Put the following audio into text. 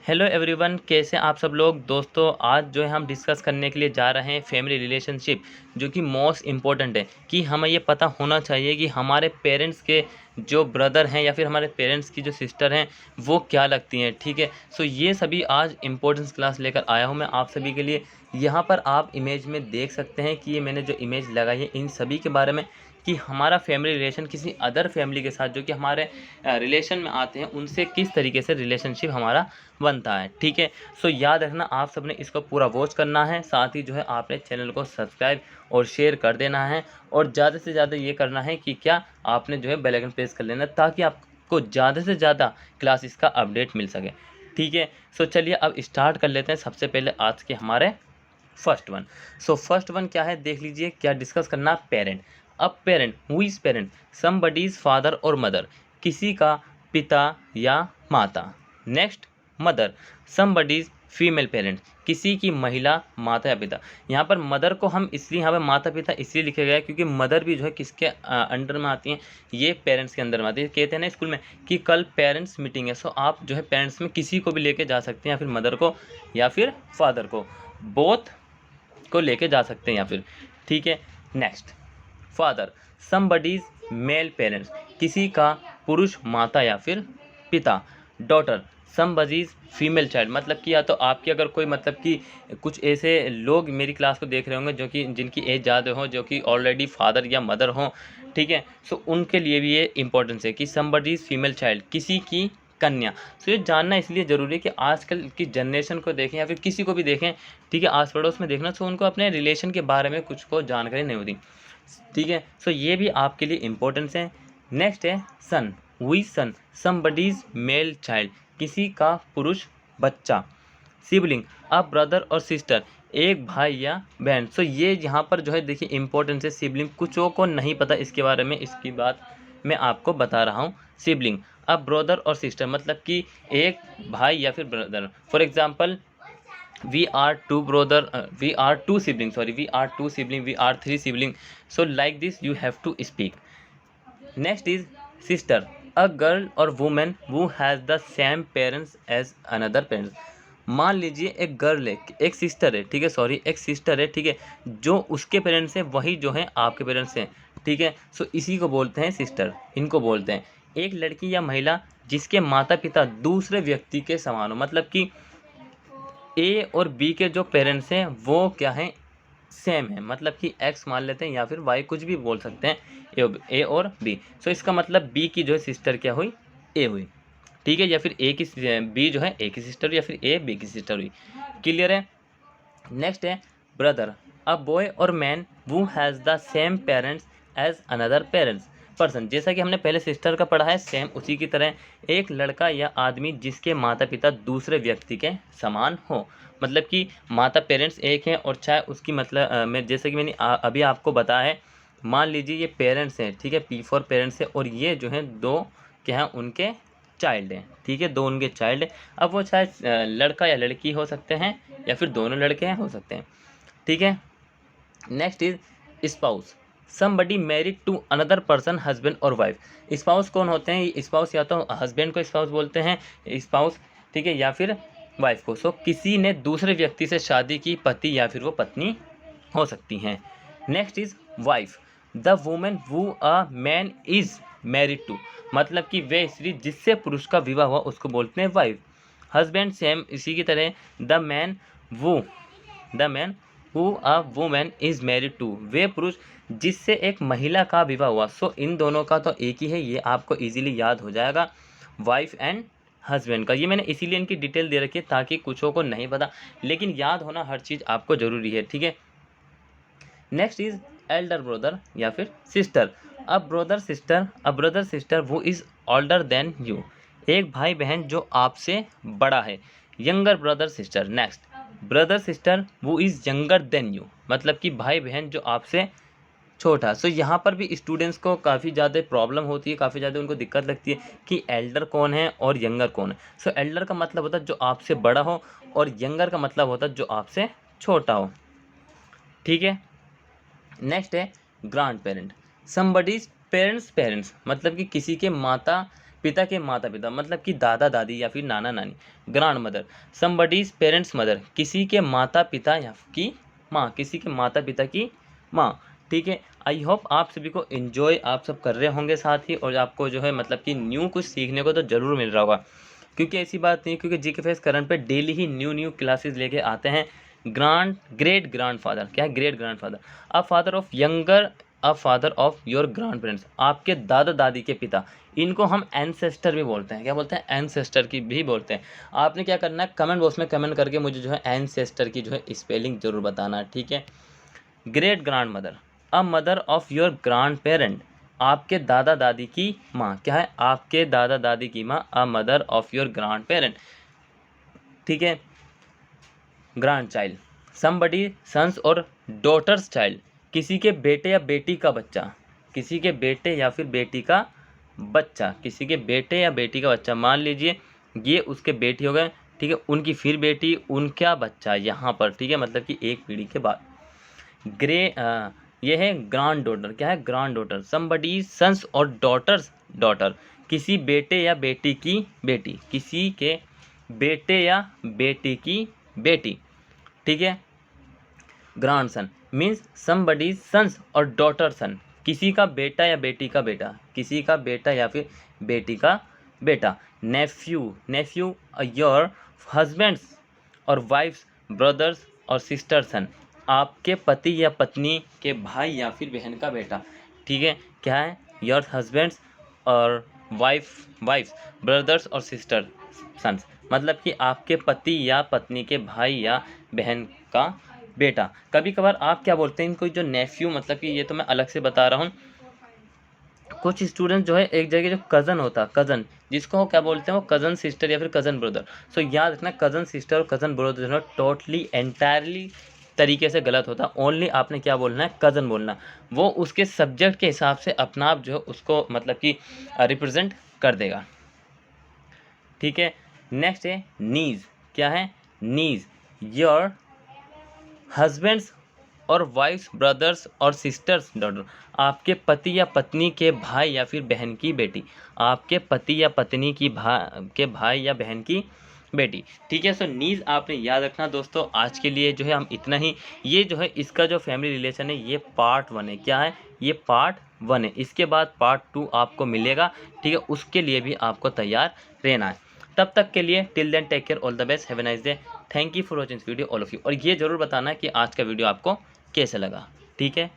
Hello everyone, कैसे आप सब लोग। दोस्तों आज जो है हम डिस्कस करने के लिए जा रहे हैं फैमिली रिलेशनशिप, जो कि मोस्ट इम्पोर्टेंट है कि हमें ये पता होना चाहिए कि हमारे पेरेंट्स के जो ब्रदर हैं या फिर हमारे पेरेंट्स की जो सिस्टर हैं वो क्या लगती हैं। ठीक है, सो ये सभी आज इम्पोर्टेंस क्लास लेकर आया हूँ मैं आप सभी के लिए। यहाँ पर आप इमेज में देख सकते हैं कि ये मैंने जो इमेज लगाई है इन सभी के बारे में कि हमारा फैमिली रिलेशन किसी अदर फैमिली के साथ जो कि हमारे रिलेशन में आते हैं उनसे किस तरीके से रिलेशनशिप हमारा बनता है। ठीक है, सो याद रखना आप सबने इसको पूरा वॉच करना है, साथ ही जो है आपने चैनल को सब्सक्राइब और शेयर कर देना है और ज़्यादा से ज़्यादा ये करना है कि क्या आपने जो है बेल आइकन प्रेस कर लेना ताकि आपको ज़्यादा से ज़्यादा क्लासेस का अपडेट मिल सके। ठीक है, सो चलिए अब स्टार्ट कर लेते हैं। सबसे पहले आज के हमारे first one. So first one क्या है देख लीजिए, क्या डिस्कस करना। पेरेंट। अब parent, who is parent? Somebody's father और मदर, किसी का पिता या माता। Next, mother, somebody's female parent, किसी की महिला माता या पिता। यहाँ पर मदर को हम इसलिए यहाँ पर माता पिता इसलिए लिखे गया है क्योंकि मदर भी जो है किसके अंडर में आती हैं, ये पेरेंट्स के अंदर में आती है। कहते हैं ना स्कूल में कि कल पेरेंट्स मीटिंग है, सो आप जो है पेरेंट्स में किसी को भी लेके जा सकते हैं, या फिर मदर को या फिर फादर को, बोथ को लेके जा सकते हैं या फिर। ठीक है, next, father, somebody's male parents, किसी का पुरुष माता या फिर पिता। डॉटर, समबडीज फीमेल चाइल्ड, मतलब कि या तो आपकी अगर कोई मतलब कि कुछ ऐसे लोग मेरी क्लास को देख रहे होंगे जो कि जिनकी एज ज़्यादा हो, जो कि ऑलरेडी फादर या मदर हो। ठीक है, सो उनके लिए भी ये इंपॉर्टेंस है कि समबडीज फीमेल चाइल्ड, किसी की कन्या। सो ये जानना इसलिए ज़रूरी है कि आजकल की जनरेशन को देखें या फिर किसी को भी देखें, ठीक है, आस पड़ोस में देखना, सो उनको अपने रिलेशन के बारे में कुछ को जानकारी नहीं होती। ठीक है, सो ये भी आपके लिए इम्पोर्टेंस है। नेक्स्ट है son, we son, somebody's male child, किसी का पुरुष बच्चा। सिबलिंग, अ ब्रदर और सिस्टर, एक भाई या बहन। सो ये यहाँ पर जो है देखिए इंपॉर्टेंस है। सिबलिंग कुछों को नहीं पता इसके बारे में, इसकी बात मैं आपको बता रहा हूँ। सिबलिंग, अ ब्रदर और सिस्टर, मतलब कि एक भाई या फिर brother. For example, we are two brother, we are two siblings, sorry, we are two sibling, we are three sibling. So like this you have to speak. Next is sister, a girl or woman who has the same parents as another parents. मान लीजिए एक girl है, एक sister है, ठीक है, sorry एक sister है, ठीक है, जो उसके पेरेंट्स हैं वही जो है आपके पेरेंट्स हैं। ठीक है, सो इसी को बोलते हैं सिस्टर, इनको बोलते हैं। एक लड़की या महिला जिसके माता पिता दूसरे व्यक्ति के समान हो, मतलब कि ए और बी के जो पेरेंट्स हैं वो क्या हैं, सेम है, मतलब कि एक्स मान लेते हैं या फिर वाई, कुछ भी बोल सकते हैं, ए और बी। सो इसका मतलब बी की जो है सिस्टर क्या हुई, ए हुई। ठीक है, या फिर ए की बी जो है ए की सिस्टर हुई, या फिर ए बी की सिस्टर हुई। क्लियर है। नेक्स्ट है ब्रदर, अ बॉय और मैन वो has the same parents as another parents person. जैसा कि हमने पहले सिस्टर का पढ़ा है, सेम उसी की तरह एक लड़का या आदमी जिसके माता पिता दूसरे व्यक्ति के समान हो, मतलब कि माता पेरेंट्स एक हैं और चाहे उसकी मतलब मैं जैसे कि मैंने अभी आपको बताया है, मान लीजिए ये पेरेंट्स हैं, ठीक है, पी फॉर पेरेंट्स है, और ये जो हैं दो क्या हैं उनके चाइल्ड हैं। ठीक है, दो उनके चाइल्ड हैं। अब वो चाहे लड़का या लड़की हो सकते हैं या फिर दोनों लड़के हैं हो सकते हैं। ठीक है, next is spouse, somebody married to another person, husband और वाइफ। स्पाउस कौन होते हैं? स्पाउस या तो हस्बैंड को स्पाउस बोलते हैं, स्पाउस, ठीक है, या फिर वाइफ को। सो किसी ने दूसरे व्यक्ति से शादी की, पति या फिर वो पत्नी हो सकती हैं। Next is wife, the women who a man is married to, मतलब कि वे स्त्री जिससे पुरुष का विवाह हुआ उसको बोलते हैं वाइफ। हस्बैंड सेम इसी की तरह, the man who a woman is married to, वे पुरुष जिससे एक महिला का विवाह हुआ। सो इन दोनों का तो एक ही है, ये आपको इजीली याद हो जाएगा, वाइफ एंड हस्बैंड का। ये मैंने इसीलिए इनकी डिटेल दे रखी है ताकि कुछों को नहीं पता, लेकिन याद होना हर चीज़ आपको ज़रूरी है। ठीक है, नेक्स्ट इज एल्डर ब्रदर या फिर सिस्टर, अ ब्रदर सिस्टर वो इज ओल्डर देन यू, एक भाई बहन जो आपसे बड़ा है, younger brother sister. Next, brother sister वो इज यंगर देन यू, मतलब कि भाई बहन जो आपसे छोटा। सो यहाँ पर भी स्टूडेंट्स को काफ़ी ज़्यादा प्रॉब्लम होती है, काफ़ी ज़्यादा उनको दिक्कत लगती है कि एल्डर कौन है और यंगर कौन है। सो एल्डर का मतलब होता है जो आपसे बड़ा हो, और यंगर का मतलब होता है जो आपसे छोटा हो। ठीक है, नेक्स्ट है ग्रांड पेरेंट, समबडीज पेरेंट्स, मतलब कि किसी के माता पिता के माता पिता मतलब कि दादा दादी या फिर नाना नानी। Grand mother, somebody's parents mother, किसी के माता पिता या की माँ, किसी के माता पिता की माँ। ठीक है, आई होप आप सभी को एंजॉय आप सब कर रहे होंगे साथ ही, और आपको जो है मतलब कि न्यू कुछ सीखने को तो ज़रूर मिल रहा होगा, क्योंकि ऐसी बात नहीं, क्योंकि जीके फेस करंट पे डेली ही न्यू क्लासेस लेके आते हैं। ग्रेट ग्रैंड फादर, क्या है great grand father, a father of younger, a father of your grand parents, आपके दादा दादी के पिता, इनको हम एंसेस्टर भी बोलते हैं। क्या बोलते हैं? एंसेस्टर की भी बोलते हैं। आपने क्या करना है, कमेंट बॉक्स में कमेंट करके मुझे जो है एंसेस्टर की जो है स्पेलिंग जरूर बताना, ठीक है। Great grand mother, a mother of your grand parent, आपके दादा दादी की माँ, क्या है? आपके दादा दादी की माँ, a mother of your grand parent, ठीक है। ग्रैंड चाइल्ड, समबडी सन्स और डॉटर्स चाइल्ड, किसी के बेटे या बेटी का बच्चा, किसी के बेटे या फिर बेटी का बच्चा, किसी के बेटे या बेटी का बच्चा, मान लीजिए ये उसके बेटी हो गए, ठीक है, उनकी फिर बेटी, उनका बच्चा यहाँ पर, ठीक है, मतलब कि एक पीढ़ी के बाद। ये है ग्रैंड डॉटर, क्या है? ग्रैंड डॉटर, समबडी सन्स और डॉटर्स डॉटर, किसी बेटे या बेटी की बेटी, किसी के बेटे या बेटी की बेटी, ठीक है। Grandson means somebody sons और डॉटर सन, किसी का बेटा या बेटी का बेटा, किसी का बेटा या फिर बेटी का बेटा। नेफ्यू, नेफ्यू योर हस्बैंड्स और वाइफ्स ब्रदर्स और सिस्टर सन, आपके पति या पत्नी के भाई या फिर बहन का बेटा, ठीक है। क्या है? योर हस्बैंड्स और वाइफ्स ब्रदर्स और सिस्टर सन्स, मतलब कि आपके पति या पत्नी के भाई या बहन का बेटा। कभी कभार आप क्या बोलते हैं इनको, जो नेफ्यू, मतलब कि ये तो मैं अलग से बता रहा हूँ। कुछ स्टूडेंट जो है एक जगह जो कज़न होता है, कज़न, जिसको क्या बोलते हैं वो कज़न सिस्टर या फिर कज़न ब्रदर। सो याद रखना, कज़न सिस्टर और कज़न ब्रदर जो है टोटली एंटायरली तरीके से गलत होता। ओनली आपने क्या बोलना है? कज़न बोलना। वो उसके सब्जेक्ट के हिसाब से अपना आप जो है उसको मतलब कि रिप्रेजेंट कर देगा, ठीक है। नेक्स्ट है नीज, क्या है? नीज योर हस्बैंड्स और वाइफ्स ब्रदर्स और सिस्टर्स डॉटर, आपके पति या पत्नी के भाई या फिर बहन की बेटी, आपके पति या पत्नी की के भाई या बहन की बेटी, ठीक है। सो नीज आपने याद रखना दोस्तों। आज के लिए जो है हम इतना ही। ये जो है इसका जो फैमिली रिलेशन है ये पार्ट 1 है, क्या है? ये पार्ट 1 है। इसके बाद पार्ट 2 आपको मिलेगा, ठीक है। उसके लिए भी आपको तैयार रहना है। तब तक के लिए till then take care, all the best, have a nice day, thank you for watching this video all of you. और ये जरूर बताना कि आज का वीडियो आपको कैसे लगा, ठीक है।